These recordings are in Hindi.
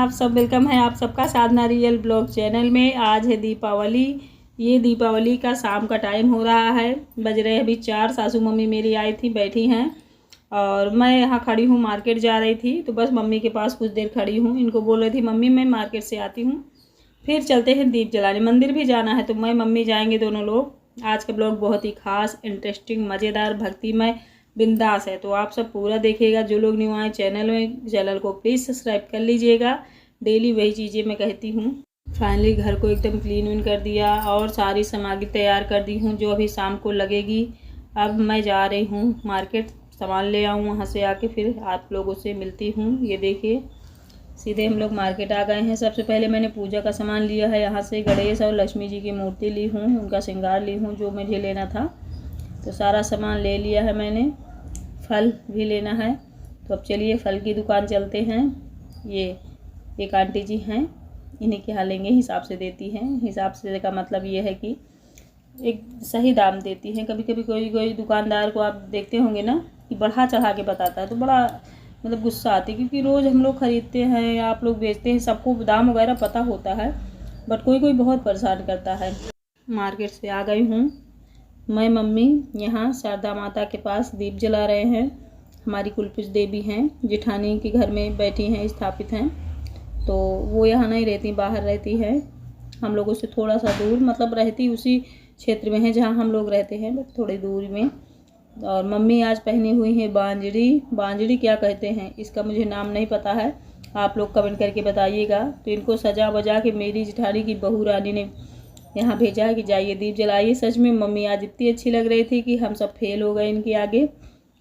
आप सब, वेलकम है आप सबका साधना रियल ब्लॉग चैनल में। आज है दीपावली। ये दीपावली का शाम का टाइम हो रहा है, बज रहे अभी 4। सासू मम्मी मेरी आई थी, बैठी हैं और मैं यहाँ खड़ी हूँ। मार्केट जा रही थी तो बस मम्मी के पास कुछ देर खड़ी हूँ। इनको बोल रही थी मम्मी मैं मार्केट से आती हूँ, फिर चलते हैं दीप जलाने। मंदिर भी जाना है तो मैं मम्मी जाएंगे दोनों लोग। आज का ब्लॉग बहुत ही खास, इंटरेस्टिंग, मज़ेदार, भक्तिमय, बिंदास है, तो आप सब पूरा देखिएगा। जो लोग न्यू आए चैनल को प्लीज़ सब्सक्राइब कर लीजिएगा। डेली वही चीज़ें मैं कहती हूँ। फाइनली घर को एकदम क्लीन विन कर दिया और सारी सामग्री तैयार कर दी हूँ जो अभी शाम को लगेगी। अब मैं जा रही हूँ मार्केट, सामान ले आऊँ, वहाँ से आके फिर आप लोगों से मिलती हूँ। ये देखिए सीधे हम लोग मार्केट आ गए हैं। सबसे पहले मैंने पूजा का सामान लिया है, यहाँ से गणेश और लक्ष्मी जी की मूर्ति ली हूँ, उनका श्रृंगार ली हूँ जो मुझे लेना था, तो सारा सामान ले लिया है मैंने। फल भी लेना है, तो अब चलिए फल की दुकान चलते हैं। ये एक आंटी जी हैं, इन्हीं के यहाँ लेंगे, हिसाब से देती हैं। हिसाब से का मतलब ये है कि एक सही दाम देती हैं। कभी कभी कोई दुकानदार को आप देखते होंगे ना कि बढ़ा चढ़ा के बताता है, तो बड़ा मतलब गुस्सा आती है, क्योंकि रोज़ हम लोग ख़रीदते हैं या आप लोग बेचते हैं, सबको दाम वगैरह पता होता है, बट कोई बहुत परेशान करता है। मार्केट से आ गई हूँ मैं, मम्मी यहाँ शारदा माता के पास दीप जला रहे हैं। हमारी कुलपुज देवी हैं, जेठानी के घर में बैठी हैं, स्थापित हैं, तो वो यहाँ नहीं रहती, बाहर रहती है, हम लोगों से थोड़ा सा दूर, मतलब रहती उसी क्षेत्र में है जहाँ हम लोग रहते हैं, बट थोड़ी दूर में। और मम्मी आज पहनी हुई है बांजड़ी क्या कहते हैं इसका मुझे नाम नहीं पता है, आप लोग कमेंट करके बताइएगा। तो इनको सजा बजा के मेरी जेठानी की बहू रानी ने यहाँ भेजा है कि जाइए दीप जलाइए। सच में मम्मी आज इतनी अच्छी लग रही थी कि हम सब फेल हो गए इनके आगे,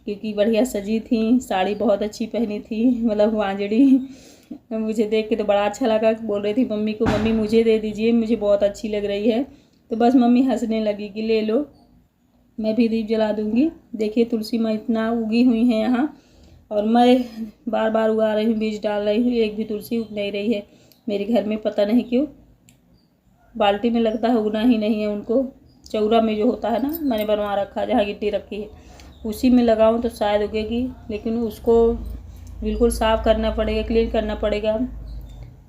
क्योंकि बढ़िया सजी थी, साड़ी बहुत अच्छी पहनी थी, मतलब बांजड़ी मुझे देख के तो बड़ा अच्छा लगा। बोल रही थी मम्मी को मम्मी मुझे दे दीजिए, मुझे बहुत अच्छी लग रही है, तो बस मम्मी हंसने लगी कि ले लो, मैं भी दीप जला दूँगी। देखिए तुलसी माँ इतना उगी हुई है यहाँ, और मैं बार बार उगा रही हूँ, बीज डाल रही हूँ, एक भी तुलसी उग नहीं रही है मेरे घर में, पता नहीं क्यों। बाल्टी में लगता है उगना ही नहीं है उनको। चौरा में जो होता है ना, मैंने बनवा रखा है, जहाँ गिट्टी रखी है उसी में लगाऊं तो शायद उगेगी, लेकिन उसको बिल्कुल साफ़ करना पड़ेगा, क्लीन करना पड़ेगा।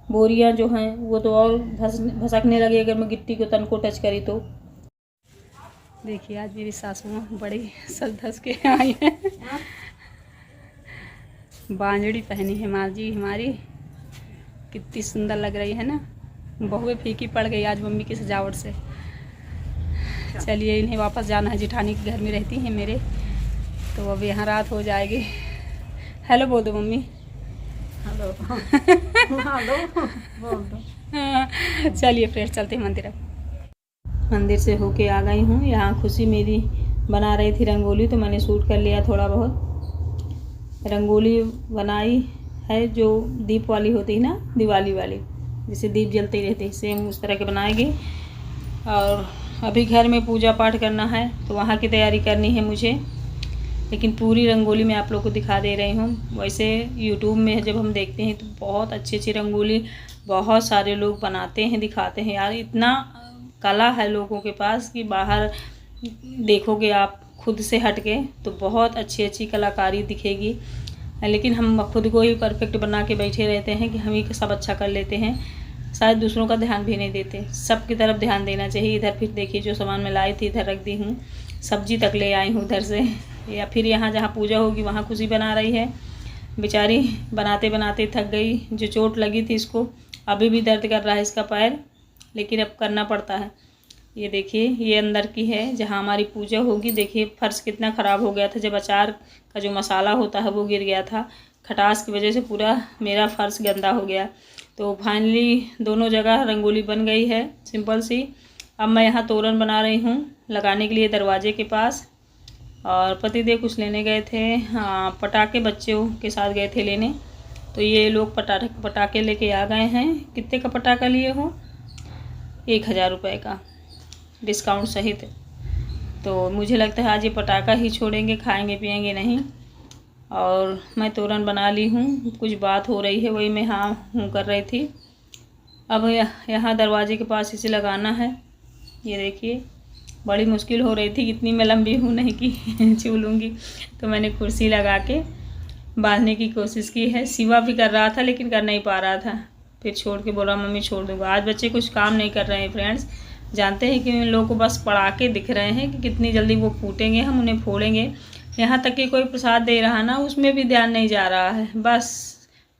बोरियां जो हैं वो तो और भसकने लगी अगर मैं गिट्टी को तन को टच करी तो। देखिए आज मेरी सासू माँ बड़ी सज धस के आई है, बांजड़ी पहनी है माँ जी हमारी, कितनी सुंदर लग रही है ना। बहुएं फीकी पड़ गई आज मम्मी की सजावट से। चलिए इन्हें वापस जाना है, जेठानी के घर में रहती हैं मेरे, तो अब यहाँ रात हो जाएगी। हेलो बोल दो मम्मी। हेलो हेलो बोल दो। चलिए फिर चलते हैं मंदिर। अब मंदिर से होके आ गई हूँ। यहाँ खुशी मेरी बना रही थी रंगोली, तो मैंने शूट कर लिया थोड़ा बहुत। रंगोली बनाई है जो दीप वाली होती है ना, दिवाली वाली, जैसे दीप जलते रहते हैं, सेम उस तरह के बनाएगी। और अभी घर में पूजा पाठ करना है तो वहाँ की तैयारी करनी है मुझे, लेकिन पूरी रंगोली मैं आप लोग को दिखा दे रही हूँ। वैसे यूट्यूब में जब हम देखते हैं तो बहुत अच्छी अच्छी रंगोली बहुत सारे लोग बनाते हैं, दिखाते हैं। यार इतना कला है लोगों के पास कि बाहर देखोगे आप खुद से हट के तो बहुत अच्छी अच्छी कलाकारी दिखेगी, लेकिन हम खुद को ही परफेक्ट बना के बैठे रहते हैं कि हम ही सब अच्छा कर लेते हैं, शायद दूसरों का ध्यान भी नहीं देते। सबकी तरफ ध्यान देना चाहिए। इधर फिर देखिए जो सामान मैं लाई थी इधर रख दी हूँ, सब्जी तक ले आई हूँ उधर से। या फिर यहाँ जहाँ पूजा होगी वहाँ खुशी बना रही है, बेचारी बनाते बनाते थक गई। जो चोट लगी थी इसको अभी भी दर्द कर रहा है इसका पैर, लेकिन अब करना पड़ता है। ये देखिए ये अंदर की है जहाँ हमारी पूजा होगी। देखिए फर्श कितना ख़राब हो गया था, जब अचार का जो मसाला होता है वो गिर गया था, खटास की वजह से पूरा मेरा फर्श गंदा हो गया। तो फाइनली दोनों जगह रंगोली बन गई है सिंपल सी। अब मैं यहाँ तोरण बना रही हूँ लगाने के लिए दरवाजे के पास। और पतिदेव कुछ लेने गए थे, हाँ पटाखे बच्चों के साथ गए थे लेने, तो ये लोग पटाखे लेके आ गए हैं। कितने का पटाखा लिए हो? 1000 रुपये का डिस्काउंट सहित। तो मुझे लगता है आज ये पटाखा ही छोड़ेंगे, खाएंगे पिएंगे नहीं। और मैं तोरण बना ली हूँ, कुछ बात हो रही है वही मैं हाँ हूँ कर रही थी। अब यहाँ दरवाजे के पास इसे लगाना है। ये देखिए बड़ी मुश्किल हो रही थी, इतनी मैं लंबी हूँ नहीं कि छू लूँगी, तो मैंने कुर्सी लगा के बांधने की कोशिश की है। शिवा भी कर रहा था लेकिन कर नहीं पा रहा था, फिर छोड़ के बोला मम्मी छोड़ दूँगा। आज बच्चे कुछ काम नहीं कर रहे हैं फ्रेंड्स, जानते हैं कि उन लोगों को बस पटाखे दिख रहे हैं कि कितनी जल्दी वो फूटेंगे, हम उन्हें फोड़ेंगे। यहाँ तक कि कोई प्रसाद दे रहा ना, उसमें भी ध्यान नहीं जा रहा है, बस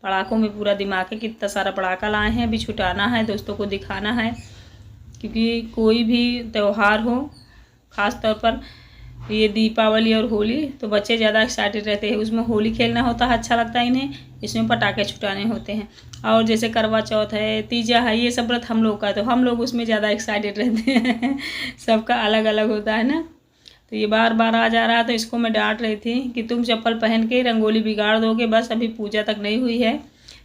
पटाखों में पूरा दिमाग है। कितना सारा पटाखा लाए हैं, अभी छुटाना है, दोस्तों को दिखाना है। क्योंकि कोई भी त्यौहार हो, ख़ास तौर पर ये दीपावली और होली, तो बच्चे ज़्यादा एक्साइटेड रहते हैं। उसमें होली खेलना होता है, अच्छा लगता है इन्हें, इसमें पटाखे छुटाने होते हैं। और जैसे करवा चौथ है, तीजा है, ये सब व्रत हम लोग का, तो हम लोग उसमें ज़्यादा एक्साइटेड रहते हैं। सबका अलग अलग होता है ना। तो ये बार बार आ जा रहा है, तो इसको मैं डांट रही थी कि तुम चप्पल पहन के रंगोली बिगाड़ दोगे, बस अभी पूजा तक नहीं हुई है।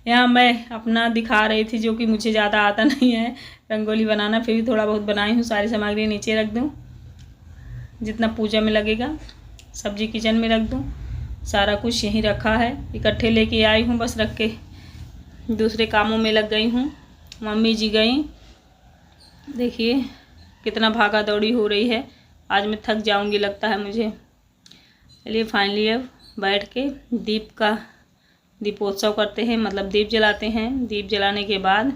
यहाँ मैं अपना दिखा रही थी, जो कि मुझे ज़्यादा आता नहीं है रंगोली बनाना, फिर भी थोड़ा बहुत बनाई हूँ। सारी सामग्री नीचे रख दूँ, जितना पूजा में लगेगा। सब्जी किचन में रख दूँ, सारा कुछ यहीं रखा है, इकट्ठे लेके आई हूँ, बस रख के दूसरे कामों में लग गई हूँ। मम्मी जी गई, देखिए कितना भागा दौड़ी हो रही है। आज मैं थक जाऊंगी लगता है मुझे। चलिए फाइनली अब बैठ के दीपोत्सव करते हैं, मतलब दीप जलाते हैं। दीप जलाने के बाद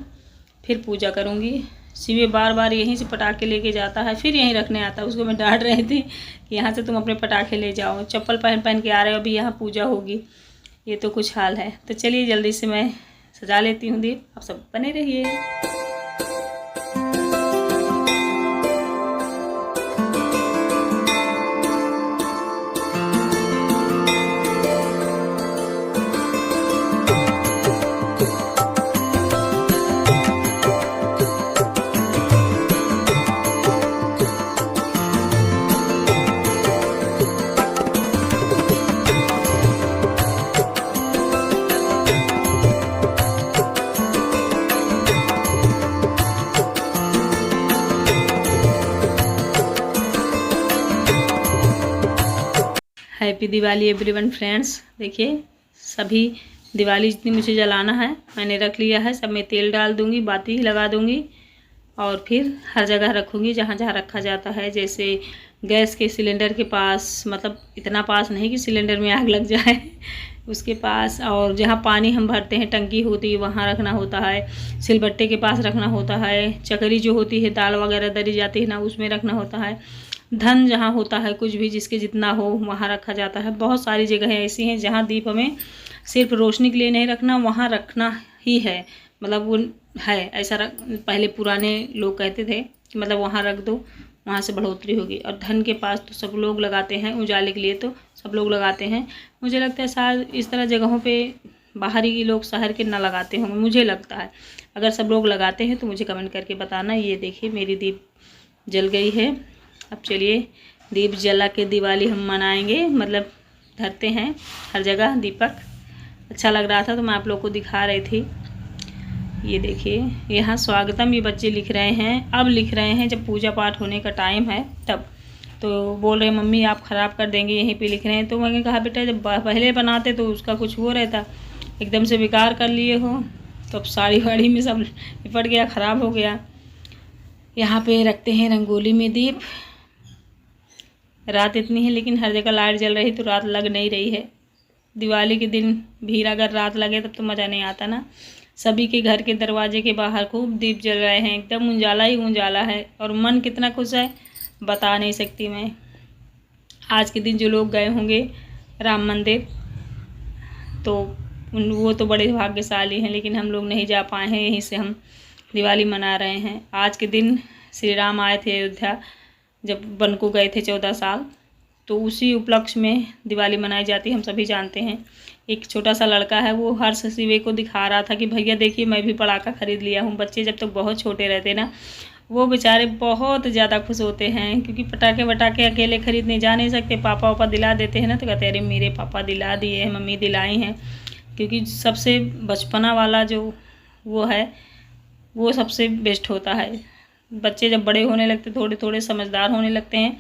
फिर पूजा करूंगी। शिवे बार बार यहीं से पटाखे लेके जाता है, फिर यहीं रखने आता है। उसको मैं डांट रही थी कि यहाँ से तुम अपने पटाखे ले जाओ, चप्पल पहन पहन के आ रहे हो, अभी यहाँ पूजा होगी। ये तो कुछ हाल है। तो चलिए जल्दी से मैं सजा लेती हूँ दीप, आप सब बने रहिए। Happy Diwali everyone friends. देखिए सभी दिवाली जितनी मुझे जलाना है मैंने रख लिया है। सब में तेल डाल दूंगी, बाती लगा दूंगी और फिर हर जगह रखूंगी जहाँ जहाँ रखा जाता है। जैसे गैस के सिलेंडर के पास, मतलब इतना पास नहीं कि सिलेंडर में आग लग जाए उसके पास, और जहाँ पानी हम भरते हैं टंकी होती है वहाँ रखना होता है। सिलबट्टे के पास रखना होता है। चकरी जो होती है दाल वगैरह दरी जाती है ना, उसमें रखना होता है। धन जहाँ होता है, कुछ भी जिसके जितना हो वहाँ रखा जाता है। बहुत सारी जगहें ऐसी हैं जहाँ दीप हमें सिर्फ रोशनी के लिए नहीं रखना, वहाँ रखना ही है। मतलब वो है ऐसा पहले पुराने लोग कहते थे कि मतलब वहाँ रख दो, वहाँ से बढ़ोतरी होगी। और धन के पास तो सब लोग लगाते हैं, उजाले के लिए तो सब लोग लगाते हैं। मुझे लगता है शायद इस तरह जगहों पे बाहरी लोग शहर के ना लगाते होंगे, मुझे लगता है। अगर सब लोग लगाते हैं तो मुझे कमेंट करके बताना। ये देखिए मेरी दीप जल गई है। अब चलिए दीप जला के दिवाली हम मनाएंगे, मतलब धरते हैं हर जगह दीपक। अच्छा लग रहा था तो मैं आप लोग को दिखा रही थी। ये देखिए यहाँ स्वागतम ये बच्चे लिख रहे हैं, अब लिख रहे हैं जब पूजा पाठ होने का टाइम है तब। तो बोल रहे मम्मी आप ख़राब कर देंगे, यहीं पे लिख रहे हैं। तो मैंने कहा बेटा जब पहले बनाते तो उसका कुछ वो रहता, एकदम से बेकार कर लिए हो तो अब साड़ी वाड़ी में सब लिपट गया, ख़राब हो गया। यहाँ पे रखते हैं रंगोली में दीप। रात इतनी है लेकिन हर जगह लाइट जल रही, तो रात लग नहीं रही है। दिवाली के दिन भीड़ अगर रात लगे तब तो मज़ा नहीं आता ना। सभी के घर के दरवाजे के बाहर खूब दीप जल रहे हैं, एकदम उजाला ही उजाला है। और मन कितना खुश है बता नहीं सकती मैं। आज के दिन जो लोग गए होंगे राम मंदिर तो वो तो बड़े भाग्यशाली हैं, लेकिन हम लोग नहीं जा पाए हैं। यहीं से हम दिवाली मना रहे हैं। आज के दिन श्री राम आए थे अयोध्या, जब वन को गए थे 14 साल, तो उसी उपलक्ष्य में दिवाली मनाई जाती है, हम सभी जानते हैं। एक छोटा सा लड़का है, वो हर शिवे को दिखा रहा था कि भैया देखिए मैं भी पटाखा खरीद लिया हूँ। बच्चे जब तक बहुत छोटे रहते ना, वो बेचारे बहुत ज़्यादा खुश होते हैं, क्योंकि पटाखे वटाखे अकेले खरीदने जा नहीं सकते। पापा वापा दिला देते हैं ना, तो कहते हैं अरे मेरे पापा दिला दिए हैं, मम्मी दिलाई हैं। क्योंकि सबसे बचपना वाला जो वो है वो सबसे बेस्ट होता है। बच्चे जब बड़े होने लगते, थोड़े थोड़े समझदार होने लगते हैं,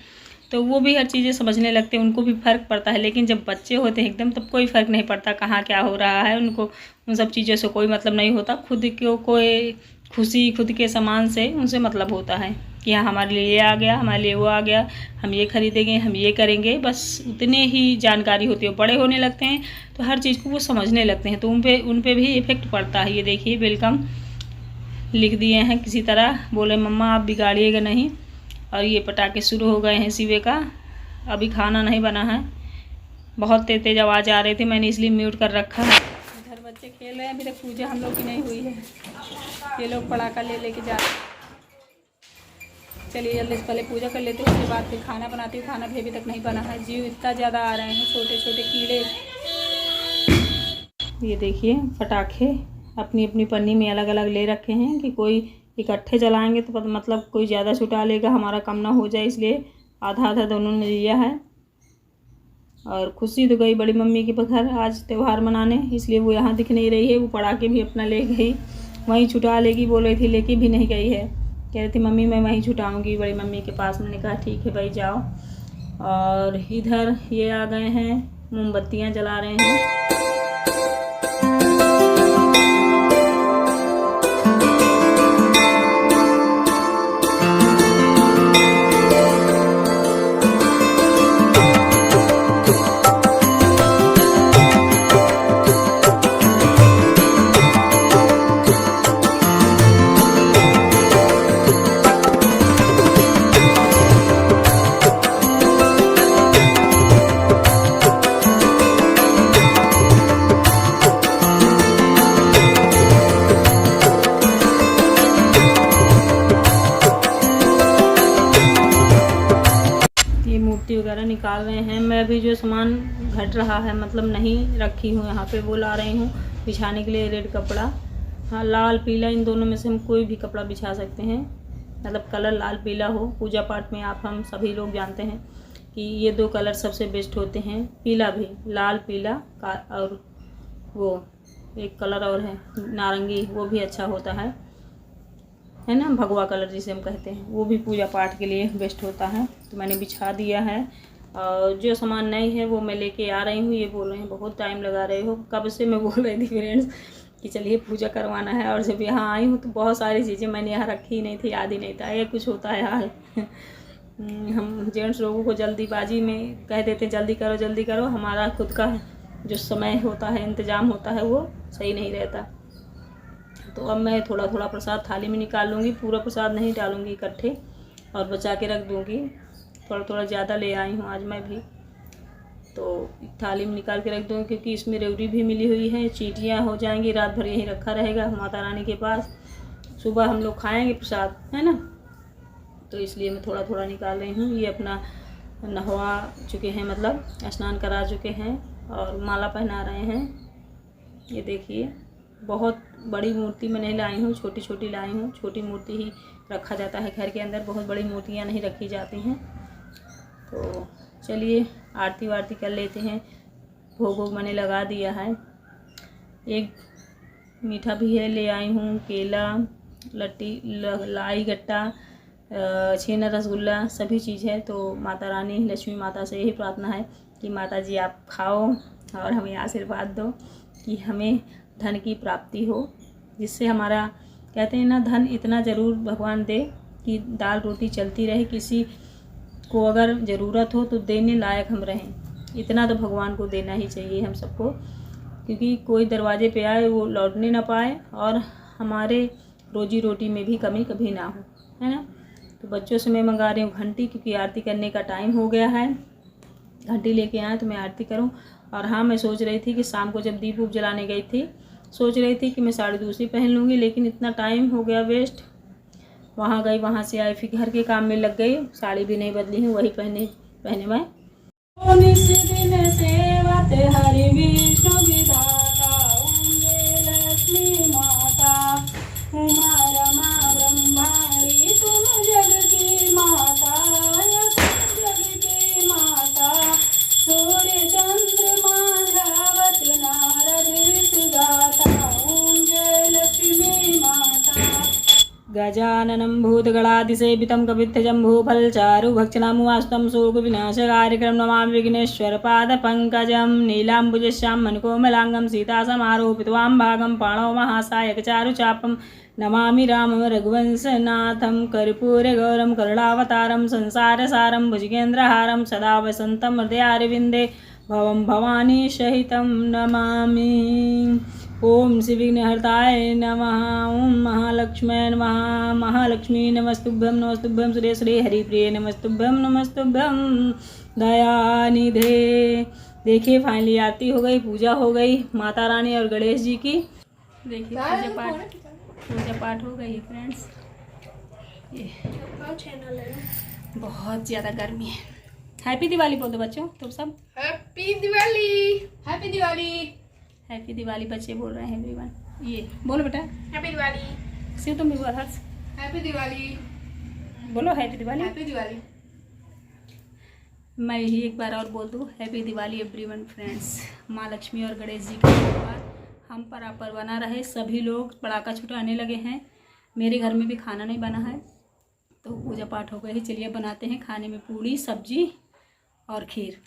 तो वो भी हर चीज़ें समझने लगते हैं, उनको भी फ़र्क पड़ता है। लेकिन जब बच्चे होते हैं एकदम, तब कोई फ़र्क नहीं पड़ता कहाँ क्या हो रहा है। उनको उन सब चीज़ों से कोई मतलब नहीं होता। खुद को कोई खुशी खुद के सामान से उनसे मतलब होता है कि हाँ हमारे लिए ये आ गया, हमारे लिए वो आ गया, हम ये खरीदेंगे, हम ये करेंगे, बस उतने ही जानकारी होती है। बड़े होने लगते हैं तो हर चीज़ को वो समझने लगते हैं, तो उन पे भी इफ़ेक्ट पड़ता है। ये देखिए वेलकम लिख दिए हैं किसी तरह, बोले मम्मा आप बिगाड़िएगा नहीं। और ये पटाखे शुरू हो गए हैं सिवे का। अभी खाना नहीं बना है, बहुत तेज तेज आवाज़ आ रही थी, मैंने इसलिए म्यूट कर रखा है। इधर बच्चे खेल रहे हैं, अभी तक पूजा हम लोग की नहीं हुई है। ये लोग पटाखा ले लेके जा रहे हैं। चलिए जल्दी से पहले पूजा कर लेते हैं, उसके बाद फिर खाना बनाती हूँ। खाना भी अभी तक नहीं बना है, जीव इतना ज़्यादा आ रहे हैं, छोटे छोटे कीड़े। ये देखिए पटाखे अपनी अपनी पन्नी में अलग अलग ले रखे हैं कि कोई इकट्ठे जलाएंगे तो मतलब कोई ज़्यादा छुटा लेगा, हमारा कम ना हो जाए, इसलिए आधा आधा दोनों ने लिया है। और खुशी तो गई बड़ी मम्मी के घर आज त्यौहार मनाने, इसलिए वो यहाँ दिख नहीं रही है। वो पटाखे भी अपना ले गई, वहीं छुटा लेगी बोल रही थी, लेके भी नहीं गई है। कह रही थी मम्मी मैं वहीं छुटाऊँगी बड़ी मम्मी के पास। मैंने कहा ठीक है भाई जाओ। और इधर ये आ गए हैं, मोमबत्तियाँ जला रहे हैं। मूर्ति वगैरह निकाल रहे हैं। मैं भी जो सामान घट रहा है मतलब नहीं रखी हूँ यहाँ पे, वो ला रही हूँ बिछाने के लिए। रेड कपड़ा, हाँ लाल पीला इन दोनों में से हम कोई भी कपड़ा बिछा सकते हैं, मतलब कलर लाल पीला हो। पूजा पाठ में आप हम सभी लोग जानते हैं कि ये दो कलर सबसे बेस्ट होते हैं। पीला भी, लाल पीला का, और वो एक कलर और है नारंगी, वो भी अच्छा होता है ना, भगवा कलर जिसे हम कहते हैं, वो भी पूजा पाठ के लिए बेस्ट होता है। तो मैंने बिछा दिया है। और जो सामान नहीं है वो मैं लेके आ रही हूँ। ये बोल रहे हैं बहुत टाइम लगा रहे हो, कब से मैं बोल रही थी फ्रेंड्स कि चलिए पूजा करवाना है। और जब यहाँ आई हूँ तो बहुत सारी चीज़ें मैंने यहाँ रखी ही नहीं थी, याद ही नहीं था। ये कुछ होता है हाल हम जेंट्स लोगों को जल्दीबाजी में कह देते जल्दी करो, हमारा खुद का जो समय होता है, इंतज़ाम होता है, वो सही नहीं रहता। तो अब मैं थोड़ा थोड़ा प्रसाद थाली में निकाल लूँगी, पूरा प्रसाद नहीं डालूँगी इकट्ठे, और बचा के रख दूँगी। थोड़ा थोड़ा ज़्यादा ले आई हूँ आज मैं भी, तो थाली में निकाल के रख दूँगी, क्योंकि इसमें रेवड़ी भी मिली हुई है। चींटियाँ हो जाएंगी, रात भर यहीं रखा रहेगा माता रानी के पास, सुबह हम लोग खाएँगे प्रसाद, है ना। तो इसलिए मैं थोड़ा थोड़ा निकाल रही हूँ। ये अपना नहवा चुके हैं, मतलब स्नान करा चुके हैं, और माला पहना रहे हैं। ये देखिए बहुत बड़ी मूर्ति मैं नहीं लाई हूँ, छोटी छोटी लाई हूँ। छोटी मूर्ति ही रखा जाता है घर के अंदर, बहुत बड़ी मूर्तियाँ नहीं रखी जाती हैं। तो चलिए आरती वारती कर लेते हैं। भोग वोग मैंने लगा दिया है। एक मीठा भी है, ले आई हूँ केला, लट्टी, लाई गट्टा, छेना, रसगुल्ला, सभी चीज़ है। तो माता रानी लक्ष्मी माता से यही प्रार्थना है कि माता जी आप खाओ और हमें आशीर्वाद दो कि हमें धन की प्राप्ति हो, जिससे हमारा, कहते हैं ना, धन इतना ज़रूर भगवान दे कि दाल रोटी चलती रहे, किसी को अगर ज़रूरत हो तो देने लायक हम रहें। इतना तो भगवान को देना ही चाहिए हम सबको, क्योंकि कोई दरवाजे पे आए वो लौटने ना पाए, और हमारे रोजी रोटी में भी कमी कभी ना हो, है ना। तो बच्चों से मैं मंगा रही हूँ घंटी, क्योंकि आरती करने का टाइम हो गया है। घंटी लेके आए तो मैं आरती करूँ। और हाँ, मैं सोच रही थी कि शाम को जब दीप उप जलाने गई थी, सोच रही थी कि मैं साड़ी दूसरी पहन लूँगी, लेकिन इतना टाइम हो गया वेस्ट। वहाँ गई, वहाँ से आई, फिर घर के काम में लग गई, साड़ी भी नहीं बदली हूँ, वही पहने मैं। हरि विष्णु विधाता लक्ष्मी माता उमा रमा ब्रह्मारी, तुम जग की माता, जग की माता। सूर्य चंद्रमा धावत नारद गाता, जय लक्ष्मी माता। गजाननं भूतगणाधिसेवितं कपित्थजम्बूफलचारुभक्षणामुवास्तं शोकविनाशकार्यक्रमं नमामि विघ्नेश्वरपादपङ्कजं। नीलाम्बुजश्यामं कोमलाङ्गं सीतासमारोपितवां भागं पाणौ महासायकचारुचापं नमामि रामं रघुवंशनाथं। कर्पूरगौरं करुणावतारं संसारसारं भुजगेन्द्रहारं सदा वसन्तं हृदयारविन्दे भवं भवानी सहितं नमामि। ओम श्रीविघ्नहर्ताय नमः। ओम महालक्ष्म्यै नमः। महालक्ष्मी नमस्तुभ्यं श्री श्री हरिप्रिय नमस्तुभ्यं दयानिधे। देखिए फाइनली आरती हो गई, पूजा हो गई माता रानी और गणेश जी की। देखिए पूजा पाठ हो गई फ्रेंड्स। ये बहुत ज़्यादा गर्मी है। हैप्पी दिवाली बोल दो बच्चों तुम सब। Happy Diwali, happy Diwali, happy Diwali बच्चे बोल रहे हैं एवरीवन। ये बोलो बेटा हैप्पी दिवाली। शिव तुम भी बोल हर्ष हैप्पी दिवाली, बोलो हैप्पी दिवाली। हैप्पी दिवाली। मैं यही एक बार और बोल दूँ हैप्पी दिवाली एवरीवन फ्रेंड्स। माँ लक्ष्मी और गणेश जी का आशीर्वाद हम पर बना रहे। सभी लोग पटाखा छुटाने लगे हैं। मेरे घर में भी खाना नहीं बना है तो पूजा पाठ हो गई। चलिए बनाते हैं खाने में पूड़ी सब्जी और खीर।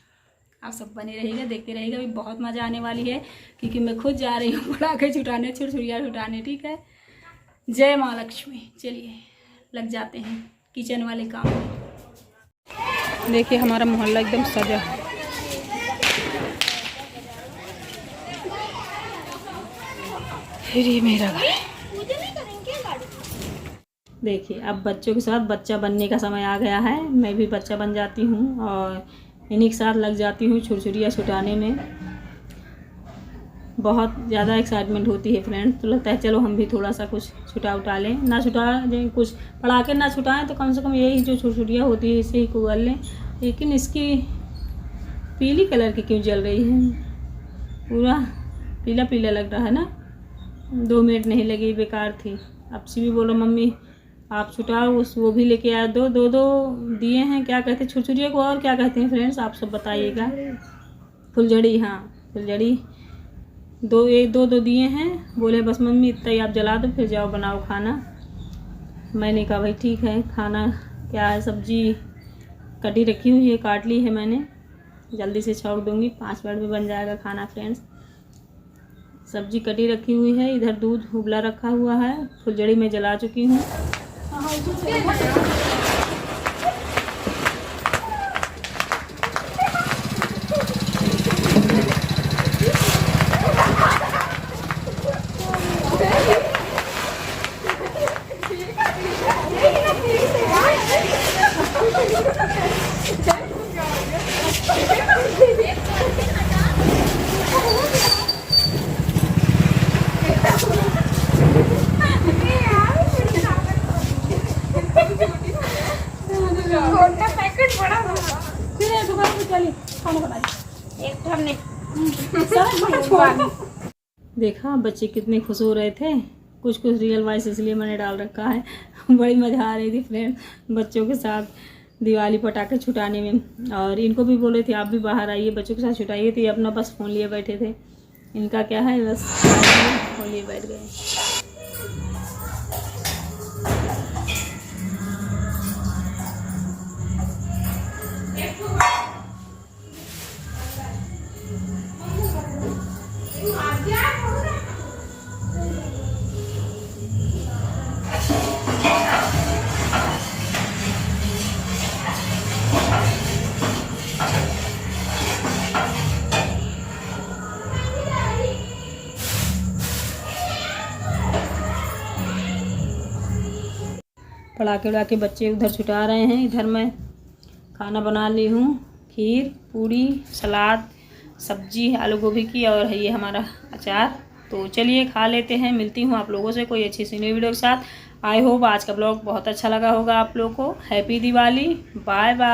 आप सब बने रहिएगा, देखते रहिएगा। अभी बहुत मज़ा आने वाली है क्योंकि मैं खुद जा रही हूँ पटाखे छुटाने, छुरछुरियाँ छुटाने। ठीक है, जय माँ लक्ष्मी। चलिए लग जाते हैं किचन वाले काम में। देखिए हमारा मोहल्ला एकदम सजा है। फिर ये मेरा घर है। देखिए अब बच्चों के साथ बच्चा बनने का समय आ गया है। मैं भी बच्चा बन जाती हूँ और इन्हीं के साथ लग जाती हूँ छुरछुरियाँ छुटाने में। बहुत ज़्यादा एक्साइटमेंट होती है फ्रेंड्स। तो लगता है चलो हम भी थोड़ा सा कुछ छुटा उठा लें। ना छुटा दें, कुछ पटाखे ना छुटाएं तो कम से कम यही जो छुरछुरियाँ होती है इसे ही कुगल लें। लेकिन इसकी पीली कलर की क्यों जल रही है? पूरा पीला पीला लग रहा है ना। 2 मिनट नहीं लगी, बेकार थी। अब से भी बोलो मम्मी आप छुटाओ। उस वो भी लेके आए। दो दिए हैं। क्या कहते हैं छुरछुरिया को और क्या कहते हैं फ्रेंड्स आप सब बताइएगा। फुलझड़ी, हाँ फुलझड़ी। दो दिए हैं। बोले बस मम्मी इतना ही आप जला दो फिर जाओ बनाओ खाना। मैंने कहा भाई ठीक है। खाना क्या है, सब्जी कटी रखी हुई है, काट ली है मैंने। जल्दी से छोड़ दूँगी, 5 मिनट में बन जाएगा खाना फ्रेंड्स। सब्जी कटी रखी हुई है। इधर दूध उबला रखा हुआ है। फुलझड़ी मैं जला चुकी हूँ। देखा बच्चे कितने खुश हो रहे थे। कुछ रियल वॉइस इसलिए मैंने डाल रखा है। बड़ी मज़ा आ रही थी फ्रेंड बच्चों के साथ दिवाली पटाखे छुटाने में। और इनको भी बोले थे आप भी बाहर आइए बच्चों के साथ छुटाइए। तो ये अपना बस फ़ोन लिए बैठे थे। इनका क्या है, बस फ़ोन लिए बैठ गए। पटाखे उड़ाके बच्चे उधर छुटा रहे हैं। इधर मैं खाना बना ली हूँ। खीर, पूड़ी, सलाद, सब्जी आलू गोभी की और ये हमारा अचार। तो चलिए खा लेते हैं। मिलती हूँ आप लोगों से कोई अच्छी सी नई वीडियो के साथ। आई होप आज का ब्लॉग बहुत अच्छा लगा होगा आप लोगों को। Happy Diwali, bye bye.